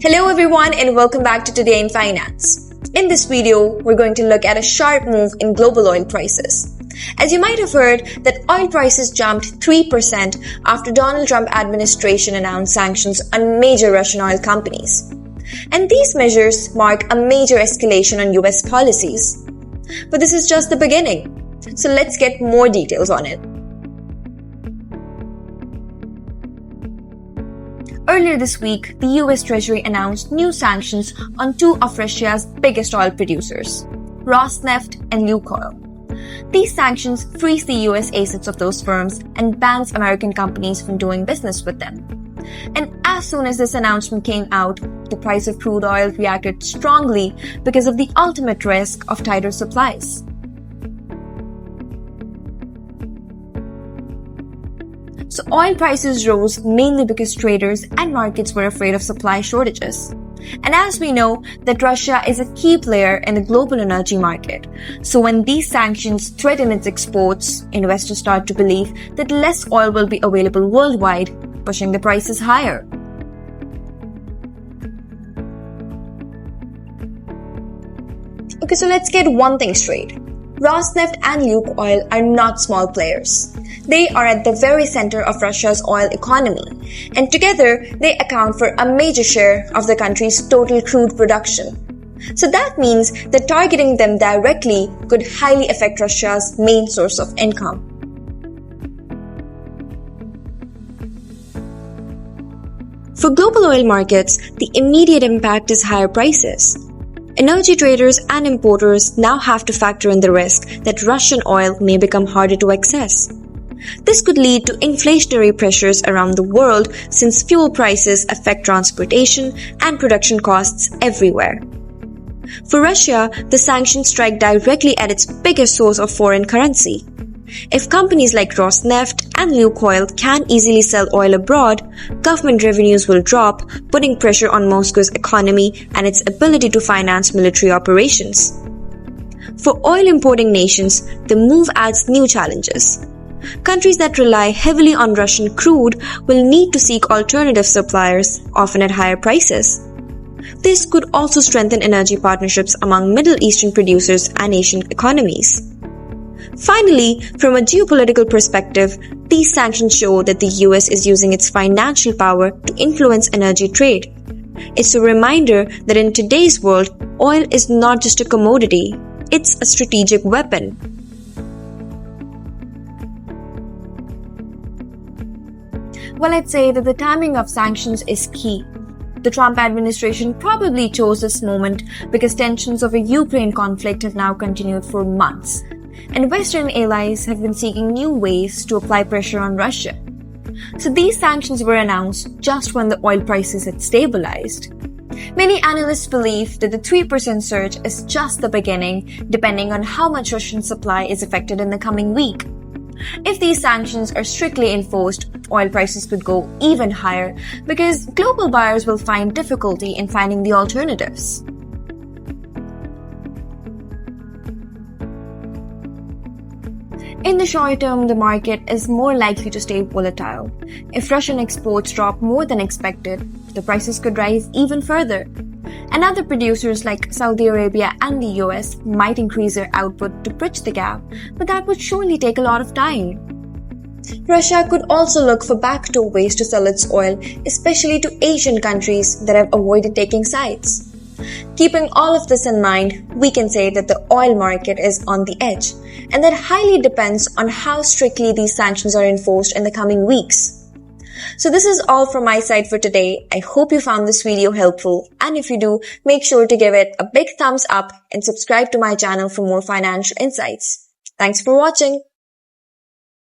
Hello everyone and welcome back to Today in Finance. In this video, we're going to look at a sharp move in global oil prices. As you might have heard that oil prices jumped 3% after Donald Trump administration announced sanctions on major Russian oil companies. And these measures mark a major escalation on US policies. But this is just the beginning. So let's get more details on it. Earlier this week, the U.S. Treasury announced new sanctions on two of Russia's biggest oil producers, Rosneft and Lukoil. These sanctions freeze the U.S. assets of those firms and bans American companies from doing business with them. And as soon as this announcement came out, the price of crude oil reacted strongly because of the ultimate risk of tighter supplies. So oil prices rose mainly because traders and markets were afraid of supply shortages. And as we know, that Russia is a key player in the global energy market. So when these sanctions threaten its exports, investors start to believe that less oil will be available worldwide, pushing the prices higher. Okay, so let's get one thing straight. Rosneft and Lukoil are not small players. They are at the very center of Russia's oil economy, and together they account for a major share of the country's total crude production. So that means that targeting them directly could highly affect Russia's main source of income. For global oil markets, the immediate impact is higher prices. Energy traders and importers now have to factor in the risk that Russian oil may become harder to access. This could lead to inflationary pressures around the world since fuel prices affect transportation and production costs everywhere. For Russia, the sanctions strike directly at its biggest source of foreign currency. If companies like Rosneft and Lukoil can easily sell oil abroad, government revenues will drop, putting pressure on Moscow's economy and its ability to finance military operations. For oil importing nations, the move adds new challenges. Countries that rely heavily on Russian crude will need to seek alternative suppliers, often at higher prices. This could also strengthen energy partnerships among Middle Eastern producers and Asian economies. Finally, from a geopolitical perspective, these sanctions show that the US is using its financial power to influence energy trade. It's a reminder that in today's world, oil is not just a commodity, it's a strategic weapon. Well, I'd say that the timing of sanctions is key. The Trump administration probably chose this moment because tensions over Ukraine conflict have now continued for months, and Western allies have been seeking new ways to apply pressure on Russia. So these sanctions were announced just when the oil prices had stabilized. Many analysts believe that the 3% surge is just the beginning, depending on how much Russian supply is affected in the coming week. If these sanctions are strictly enforced, oil prices could go even higher because global buyers will find difficulty in finding the alternatives. In the short term, the market is more likely to stay volatile. If Russian exports drop more than expected, the prices could rise even further. And other producers like Saudi Arabia and the US might increase their output to bridge the gap, but that would surely take a lot of time. Russia could also look for backdoor ways to sell its oil, especially to Asian countries that have avoided taking sides. Keeping all of this in mind, we can say that the oil market is on the edge, and that highly depends on how strictly these sanctions are enforced in the coming weeks. So this is all from my side for today. I hope you found this video helpful, and if you do, make sure to give it a big thumbs up and subscribe to my channel for more financial insights. Thanks for watching.